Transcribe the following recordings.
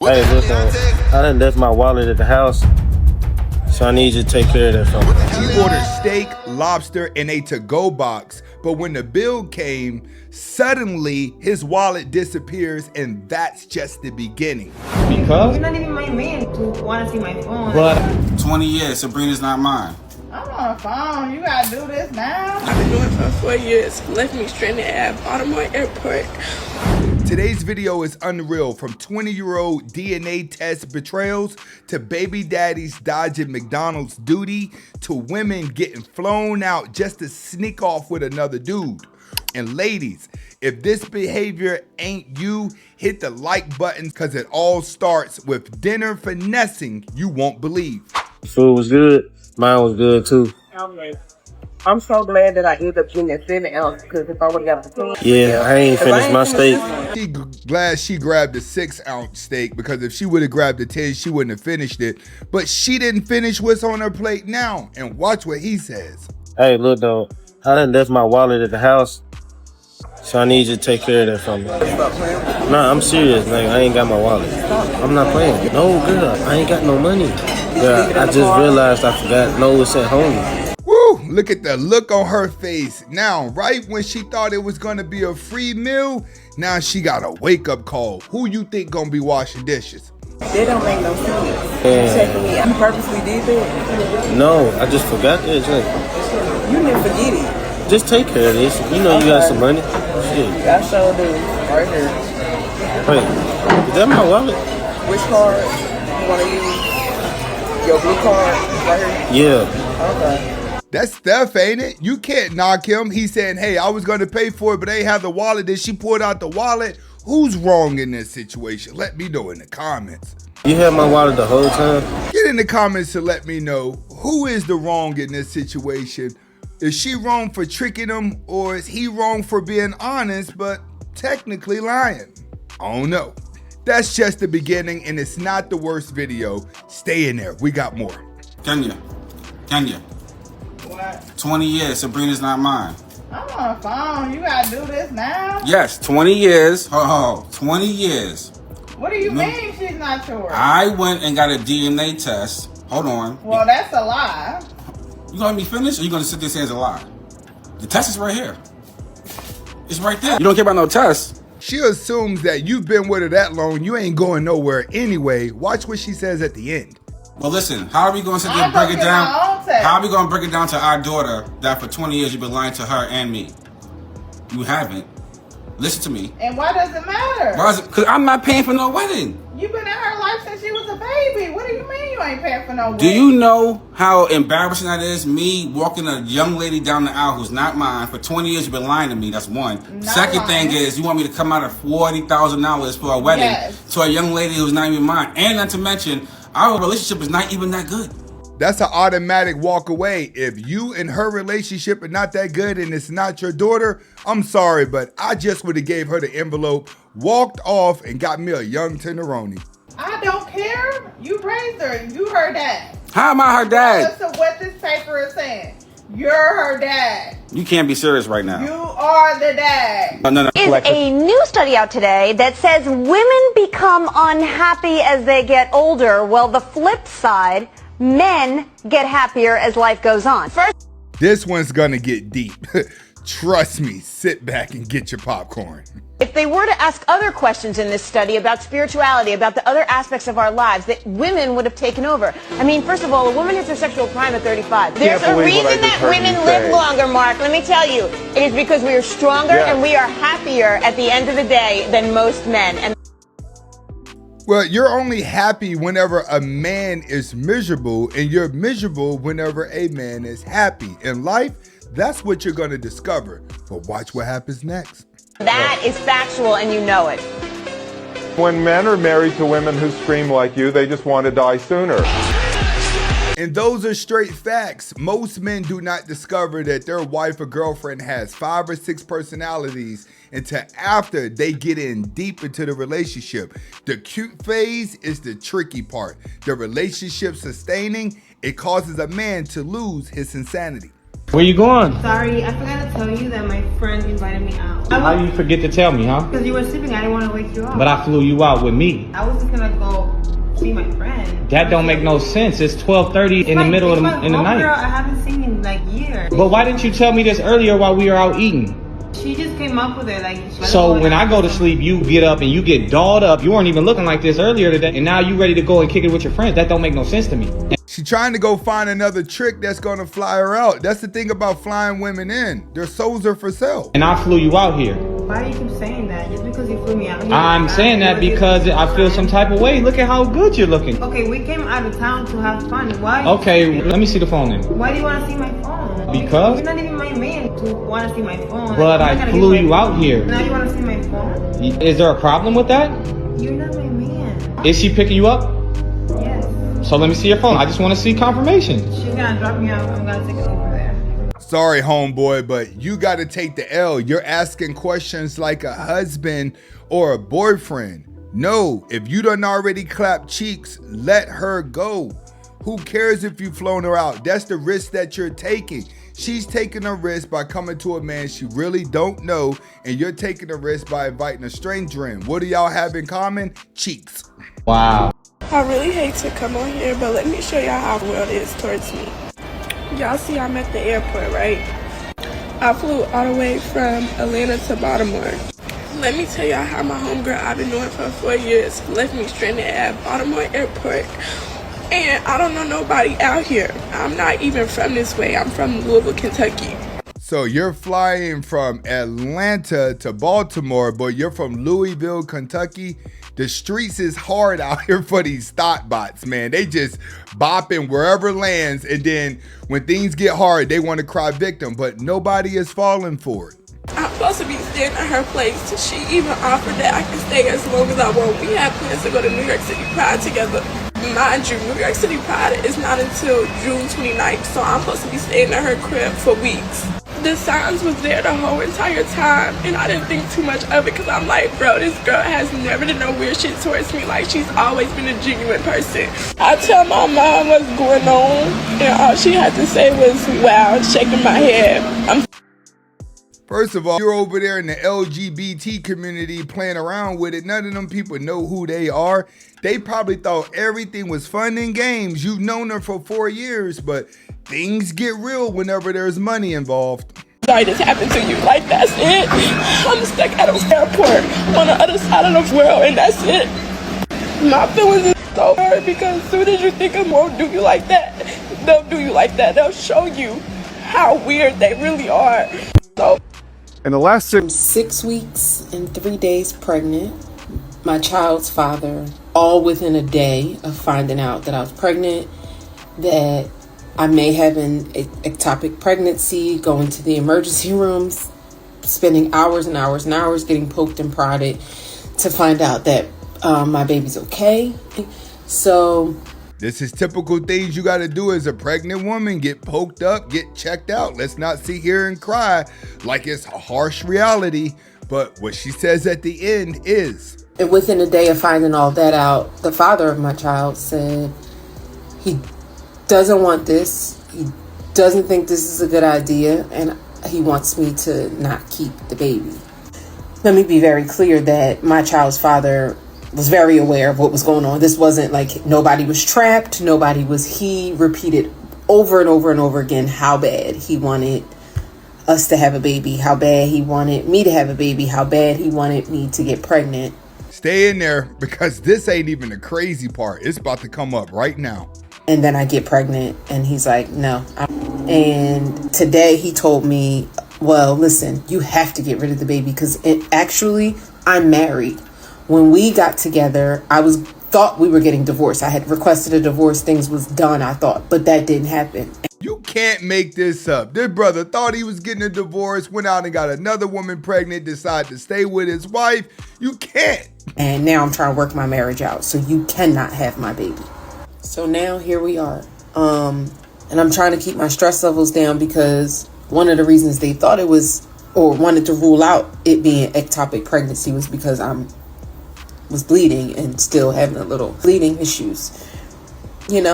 Hey, listen, I done left my wallet at the house, so I need you to take care of that for me. He ordered steak, lobster, and a to-go box, but when the bill came, suddenly his wallet disappears, and that's just the beginning. Because? You're not even my man to want to see my phone. But 20 years, Sabrina's not mine. I'm on the phone. You gotta do this now. I've been doing it for 4 years. Left me stranded at Baltimore Airport. Today's video is unreal, from 20-year-old DNA test betrayals to baby daddies dodging McDonald's duty to women getting flown out just to sneak off with another dude. And ladies, if this behavior ain't you, hit the like button because it all starts with dinner finessing you won't believe. Food was good. Mine was good too. I'm so glad that I ended up getting that 7 ounce because if I would have got the 10. Yeah, I ain't finished my steak. She glad she grabbed the 6 ounce steak because if she would have grabbed the 10, she wouldn't have finished it. But she didn't finish what's on her plate now. And watch what he says. Hey, look though, I done left my wallet at the house, so I need you to take care of that for me. Nah, I'm serious, man. I ain't got my wallet. I'm not playing. No, girl, I ain't got no money. Yeah, I just realized I forgot. No, it's at home. Woo! Look at the look on her face. Now, right when she thought it was gonna be a free meal, now she got a wake-up call. Who you think gonna be washing dishes? They don't make no sense. Yeah. You purposely did that? No, I just forgot that. You didn't forget it. Just take care of this. You know you got some money. Shit. I sure do. Right here. Wait, is that my wallet? Which card you want to use? Your blue card right Yeah. here? Okay. That's Steph, ain't it? You can't knock him. He's saying, hey, I was gonna pay for it, but they have the wallet. Then she pulled out the wallet. Who's wrong in this situation? Let me know in the comments. You had my wallet the whole time? Get in the comments to let me know who is the wrong in this situation. Is she wrong for tricking him, or is he wrong for being honest but technically lying? I don't know. That's just the beginning, and it's not the worst video. Stay in there. We got more. Kenya. What? 20 years, Sabrina's not mine. I'm on the phone. You gotta do this now. Yes, 20 years. 20 years. What do you mean she's not yours? I went and got a DNA test. Hold on. Well, that's a lie. You gonna let me finish, or you gonna sit there and say it's a lie? The test is right here. It's right there. You don't care about no test. She assumes that you've been with her that long, you ain't going nowhere anyway. Watch what she says at the end. Well, listen, how are we going to sit there and break it down? How are we going to break it down to our daughter that for 20 years you've been lying to her and me? You haven't. Listen to me. And why does it matter? Why is it? Because I'm not paying for no wedding. You've been in her life since she was a baby. What do you mean you ain't paying for no wedding? Do you know how embarrassing that is? Me walking a young lady down the aisle who's not mine. For 20 years you've been lying to me. That's one. Second thing is you want me to come out of $40,000 for a wedding to a young lady who's not even mine. And not to mention, our relationship is not even that good. That's an automatic walk away. If you and her relationship are not that good and it's not your daughter, I'm sorry, but I just would have gave her the envelope, walked off, and got me a young tenderoni. I don't care. You raised her. You her dad. How am I her dad? Listen to what this paper is saying. You're her dad. You can't be serious right now. You are the dad. No. Is a new study out today that says women become unhappy as they get older, while the flip side, men get happier as life goes on. First, this one's gonna get deep. Trust me, sit back and get your popcorn. If they were to ask other questions in this study about spirituality, about the other aspects of our lives, that women would have taken over. I mean, first of all, a woman hits her sexual prime at 35. There's a reason that women live longer, Mark. Let me tell you. It is because we are stronger and we are happier at the end of the day than most men. And well, you're only happy whenever a man is miserable, and you're miserable whenever a man is happy. In life, that's what you're gonna discover. But watch what happens next. that is factual, and you know it. When men are married to women who scream like you, they just want to die sooner. And those are straight facts. Most men do not discover that their wife or girlfriend has 5 or 6 personalities until after they get in deep into the relationship. The cute phase is the tricky part. The relationship sustaining, it causes a man to lose his insanity. Where you going? Sorry, I forgot to tell you that my friend invited me out. How you forget to tell me, huh? Because you were sleeping, I didn't want to wake you up. But I flew you out with me. I was just gonna go see my friend. That don't make no sense. It's 12:30 in the middle of the night. Girl I haven't seen in like years. But why didn't you tell me this earlier while we were out eating? She just came up with it, like. So when I go to sleep, you get up and you get dolled up. You weren't even looking like this earlier today, and now you ready to go and kick it with your friends. That don't make no sense to me. She trying to go find another trick that's gonna fly her out. That's the thing about flying women in. Their souls are for sale. And I flew you out here. Why do you keep saying that? Just because you flew me out here? I'm saying that because I feel some type of way. Look at how good you're looking. Okay, we came out of town to have fun. Why? Okay, let me see the phone then. Why do you want to see my phone? Because? You're not even my man to want to see my phone. But I flew you out here. Now you want to see my phone? Is there a problem with that? You're not my man. Is she picking you up? Yes. So let me see your phone. I just want to see confirmation. She's gonna drop me off. I'm gonna take it over there. Sorry, homeboy, but you gotta take the L. You're asking questions like a husband or a boyfriend. No, if you done already clapped cheeks, let her go. Who cares if you flown her out? That's the risk that you're taking. She's taking a risk by coming to a man she really don't know, and you're taking a risk by inviting a stranger in. What do y'all have in common? Cheeks. Wow. I really hate to come on here, but let me show y'all how the world is towards me. Y'all see I'm at the airport, right? I flew all the way from Atlanta to Baltimore. Let me tell y'all how my homegirl I've been knowing for 4 years left me stranded at Baltimore airport. And I don't know nobody out here. I'm not even from this way. I'm from Louisville, Kentucky. So you're flying from Atlanta to Baltimore, but you're from Louisville, Kentucky. The streets is hard out here for these thought bots, man. They just bopping wherever lands, and then when things get hard, they want to cry victim, but nobody is falling for it. I'm supposed to be staying at her place. She even offered that I can stay as long as I want. We have plans to go to New York City Pride together. Mind you, New York City Pride is not until June 29th, so I'm supposed to be staying at her crib for weeks. The signs was there the whole entire time, and I didn't think too much of it because I'm like, bro, this girl has never done no weird shit towards me. Like, she's always been a genuine person. I tell my mom what's going on, and all she had to say was, wow, shaking my head. First of all, you're over there in the LGBT community playing around with it. None of them people know who they are. They probably thought everything was fun and games. You've known her for 4 years, but things get real whenever there's money involved. Sorry this happened to you. Like, that's it. I'm stuck at an airport on the other side of the world, and that's it. My feelings is so hurt because as soon as you think I'm gonna do you like that, they'll do you like that. They'll show you how weird they really are. So. In the last 6 weeks and 3 days pregnant, my child's father, all within a day of finding out that I was pregnant, that I may have an ectopic pregnancy, going to the emergency rooms, spending hours and hours and hours getting poked and prodded to find out that my baby's okay. So this is typical things you got to do as a pregnant woman. Get poked up, get checked out. Let's not sit here and cry like it's a harsh reality. But what she says at the end is, and within a day of finding all that out, the father of my child said he doesn't want this. He doesn't think this is a good idea, and he wants me to not keep the baby. Let me be very clear that my child's father was very aware of what was going on. This wasn't like nobody was trapped. He repeated over and over and over again how bad he wanted us to have a baby, how bad he wanted me to have a baby, how bad he wanted me to get pregnant. Stay in there because this ain't even the crazy part. It's about to come up right now. And then I get pregnant and he's like, no. And today he told me, well, listen, you have to get rid of the baby because actually I'm married. When we got together, I thought we were getting divorced. I had requested a divorce. Things was done, I thought, but that didn't happen. You can't make this up. This brother thought he was getting a divorce, went out and got another woman pregnant, decided to stay with his wife. You can't. And now I'm trying to work my marriage out. So you cannot have my baby. So now here we are. And I'm trying to keep my stress levels down because one of the reasons they thought it was, or wanted to rule out it being ectopic pregnancy, was because I was bleeding and still having a little bleeding issues, you know.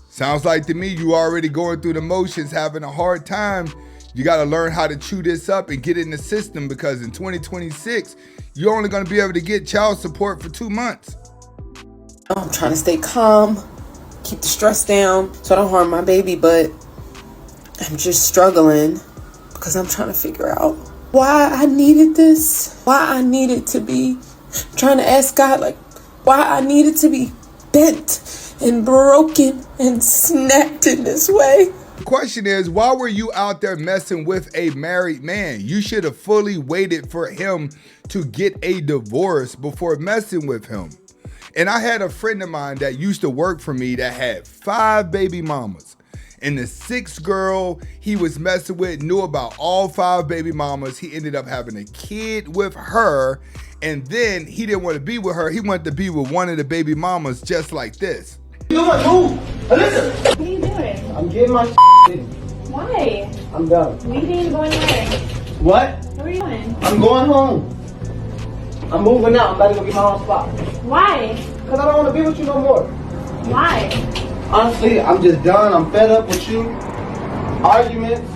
Sounds like to me you already going through the motions, having a hard time. You got to learn how to chew this up and get in the system, because in 2026, you're only going to be able to get child support for 2 months. I'm trying to stay calm, keep the stress down so I don't harm my baby, but I'm just struggling because I'm trying to figure out why I needed this, why I needed to be trying to ask God, like, why I needed to be bent and broken and snapped in this way. The question is, why were you out there messing with a married man? You should have fully waited for him to get a divorce before messing with him. And I had a friend of mine that used to work for me that had 5 baby mamas. And the 6th girl he was messing with knew about all 5 baby mamas. He ended up having a kid with her. And then he didn't want to be with her. He wanted to be with one of the baby mamas just like this. You doing? Move! Listen! What are you doing? I'm getting my Why? I'm done. Leaving, going where? What? What are you doing? I'm going home. I'm moving out. I'm about to go get my own spot. Why? Because I don't want to be with you no more. Why? Honestly, I'm just done. I'm fed up with you. Arguments.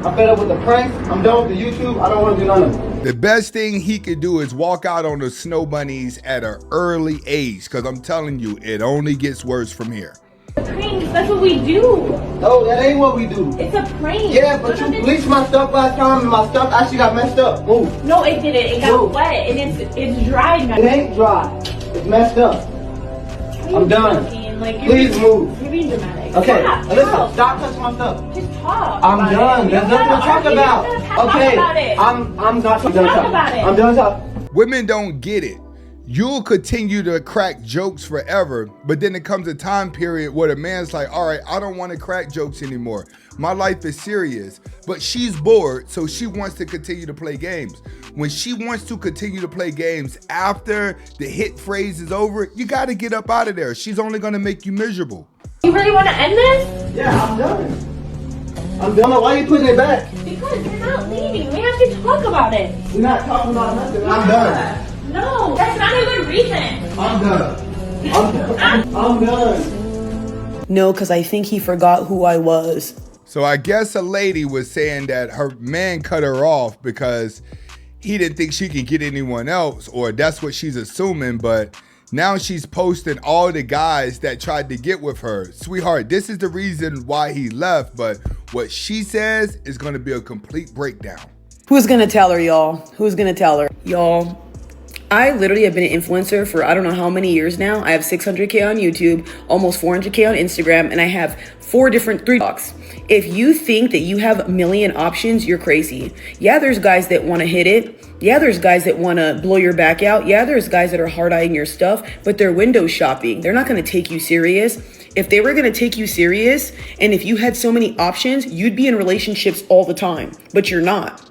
I'm fed up with the pranks. I'm done with the YouTube. I don't want to do none of it. The best thing he could do is walk out on the snow bunnies at an early age, because I'm telling you, it only gets worse from here. Pranks, that's what we do. No, that ain't what we do. It's a prank. Yeah, but you bleached my stuff last time and my stuff actually got messed up. Move. No, it didn't. It got Move. wet and it's dried now. It ain't dry. It's messed up. I'm done. Like, Please move. You're being dramatic. Okay, Stop. listen, Stop. stop touching my stuff. Just talk. I'm about done. It. There's nothing to talk about. Okay, about it. I'm not Talk done about it. talking. I'm done talking. Women don't get it. You'll continue to crack jokes forever, but then it comes a time period where the man's like, all right, I don't want to crack jokes anymore. My life is serious. But she's bored, so she wants to continue to play games. When she wants to continue to play games after the hit phrase is over, you got to get up out of there. She's only going to make you miserable. You really want to end this? Yeah, I'm done. I'm done. Why are you putting it back? Because you're not leaving. We have to talk about it. We're not talking about nothing. I'm done. No, that's not a good reason. I'm done. I'm done. No, because I think he forgot who I was. So I guess a lady was saying that her man cut her off because he didn't think she could get anyone else, or that's what she's assuming, but now she's posting all the guys that tried to get with her. Sweetheart, this is the reason why he left, but what she says is going to be a complete breakdown. Who's gonna tell her, y'all? Who's gonna tell her? Y'all, I literally have been an influencer for I don't know how many years now. I have 600K on YouTube, almost 400K on Instagram, and I have 3 TikToks. If you think that you have a million options, you're crazy. Yeah, there's guys that want to hit it. Yeah, there's guys that want to blow your back out. Yeah, there's guys that are hard-eyeing your stuff, but they're window shopping. They're not going to take you serious. If they were going to take you serious, and if you had so many options, you'd be in relationships all the time, but you're not.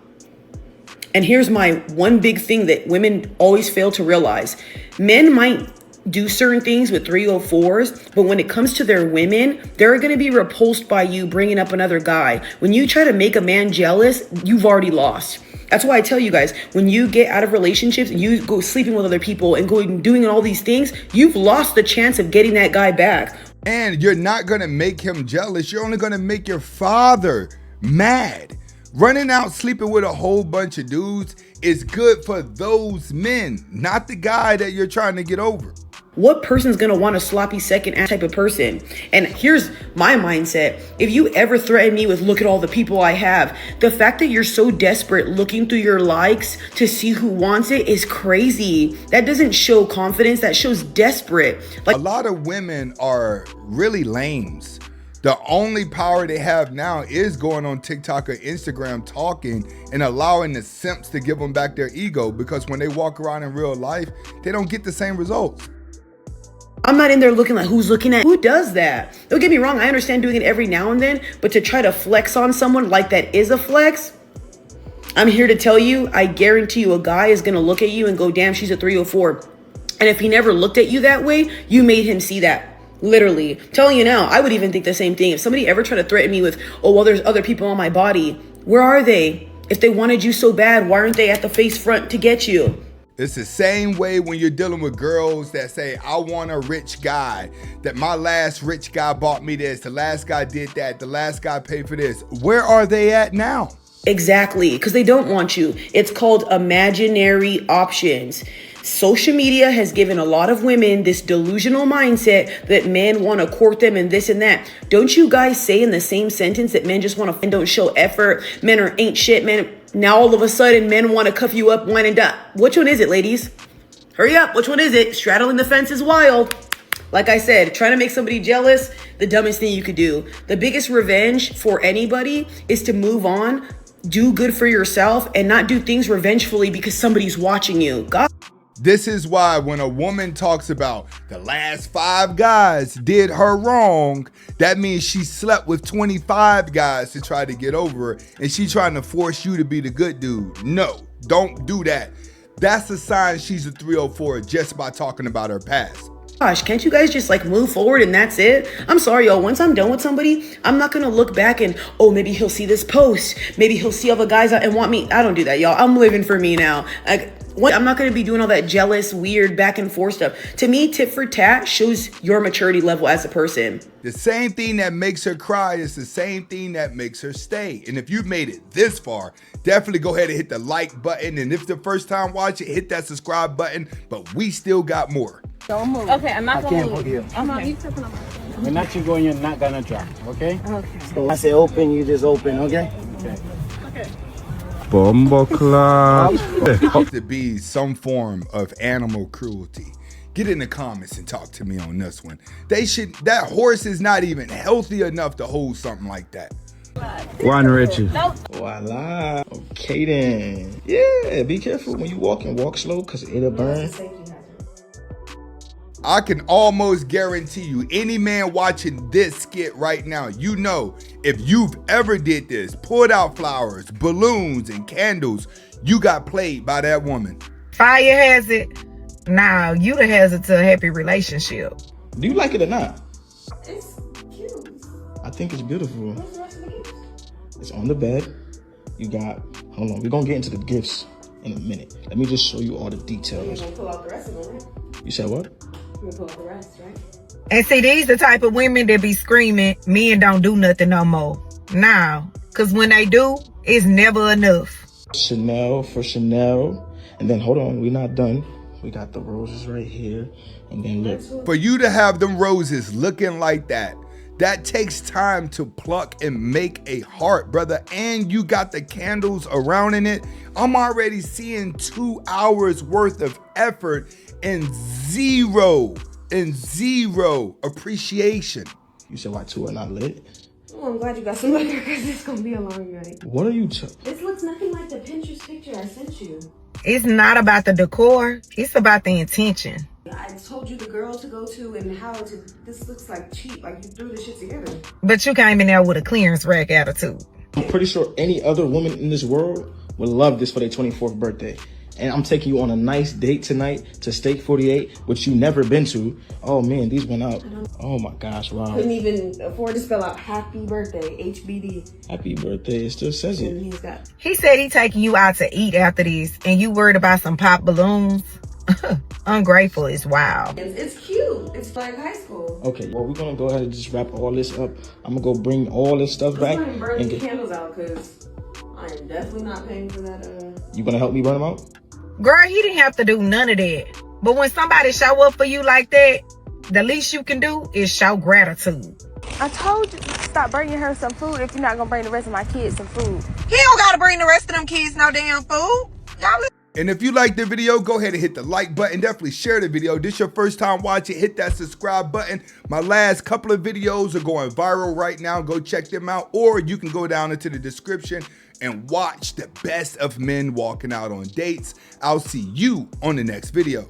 And here's my one big thing that women always fail to realize. Men might do certain things with 304s, but when it comes to their women, they're going to be repulsed by you bringing up another guy. When you try to make a man jealous, you've already lost. That's why I tell you guys, when you get out of relationships and you go sleeping with other people and going doing all these things, you've lost the chance of getting that guy back. And you're not going to make him jealous. You're only going to make your father mad. Running out sleeping with a whole bunch of dudes is good for those men, not the guy that you're trying to get over. What person's gonna want a sloppy second type of person? And here's my mindset. If you ever threaten me with, look at all the people I have, the fact that you're so desperate looking through your likes to see who wants it is crazy. That doesn't show confidence, that shows desperate. Like, a lot of women are really lames. The only power they have now is going on TikTok or Instagram talking and allowing the simps to give them back their ego, because when they walk around in real life, they don't get the same results. I'm not in there looking like who's looking at who does that. Don't get me wrong, I understand doing it every now and then, but to try to flex on someone like that is a flex. I'm here to tell you, I guarantee you a guy is gonna look at you and go, damn, she's a 304. And if he never looked at you that way, you made him see that. Literally. Telling you now, I would even think the same thing. If somebody ever tried to threaten me with, oh, well, there's other people on my body, where are they? If they wanted you so bad, why aren't they at the face front to get you? It's the same way when you're dealing with girls that say, I want a rich guy, that my last rich guy bought me this, the last guy did that, the last guy paid for this. Where are they at now? Exactly, because they don't want you. It's called imaginary options. Social media has given a lot of women this delusional mindset that men want to court them and this and that. Don't you guys say in the same sentence that men just want to and don't show effort? Men are ain't shit, men. Now all of a sudden men want to cuff you up, wine and dine. Which one is it, ladies? Hurry up. Which one is it? Straddling the fence is wild. Like I said, trying to make somebody jealous, the dumbest thing you could do. The biggest revenge for anybody is to move on, do good for yourself, and not do things revengefully because somebody's watching you. God. This is why when a woman talks about the last 5 guys did her wrong, that means she slept with 25 guys to try to get over her, and she trying to force you to be the good dude. No, don't do that. That's a sign she's a 304 just by talking about her past. Gosh, can't you guys just like move forward and that's it? I'm sorry, y'all. Once I'm done with somebody, I'm not gonna look back and, oh, maybe he'll see this post. Maybe he'll see other guys and want me. I don't do that, y'all. I'm living for me now. I'm not gonna be doing all that jealous, weird back and forth stuff. To me, tit for tat shows your maturity level as a person. The same thing that makes her cry is the same thing that makes her stay. And if you've made it this far, definitely go ahead and hit the like button. And if it's the first time watching, hit that subscribe button. But we still got more. Don't move. Okay, I'm not gonna move. You. I'm not. You taking on my phone. When not you going, you're not gonna drop. Okay. Okay. So when I say open, you just open. Okay. Okay. Okay. Bumble Club. To be some form of animal cruelty. Get in the comments and talk to me on this one. That horse is not even healthy enough to hold something like that. One Richie. Nope. Voila. Okay then. Yeah, be careful when you walk slow because it'll burn. I can almost guarantee you, any man watching this skit right now, you know, if you've ever did this, pulled out flowers, balloons, and candles, you got played by that woman. Fire has it. Now you the has it to a happy relationship. Do you like it or not? It's cute. I think it's beautiful. It's on the bed. You got, hold on, we're gonna get into the gifts in a minute. Let me just show you all the details. You're gonna pull out the rest of them, right? You said what? You're gonna pull out the rest, right? And see, these the type of women that be screaming, men don't do nothing no more. Now, cause when they do, it's never enough. Chanel for Chanel. And then hold on, we're not done. We got the roses right here. And then look. For you to have them roses looking like that, that takes time to pluck and make a heart, brother. And you got the candles around in it. I'm already seeing 2 hours worth of effort and zero appreciation. You said why 2 are not lit? Oh, I'm glad you got some liquor because it's gonna be a long night. What are you This looks nothing like the Pinterest picture I sent you. It's not about the decor. It's about the intention. I told you the girl to go to and how to. This looks like cheap. Like you threw this shit together. But you came in there with a clearance rack attitude. I'm pretty sure any other woman in this world would love this for their 24th birthday. And I'm taking you on a nice date tonight to Steak 48, which you never been to. Oh man, these went out. Oh my gosh, wow. Couldn't even afford to spell out happy birthday, HBD. Happy birthday, it still says it. He said he taking you out to eat after this, and you worried about some pop balloons? Ungrateful is wild. It's cute. It's like high school. Okay, well, we're gonna go ahead and just wrap all this up. I'm gonna go bring all this stuff back. I'm gonna burn the candles out because I am definitely not paying for that. You gonna help me burn them out? Girl, he didn't have to do none of that. But when somebody show up for you like that, the least you can do is show gratitude. I told you to stop bringing her some food if you're not gonna bring the rest of my kids some food. He don't gotta bring the rest of them kids no damn food. Y'all And if you like the video, go ahead and hit the like button. Definitely share the video. This your first time watching, hit that subscribe button. My last couple of videos are going viral right now. Go check them out. Or you can go down into the description and watch the best of men walking out on dates. I'll see you on the next video.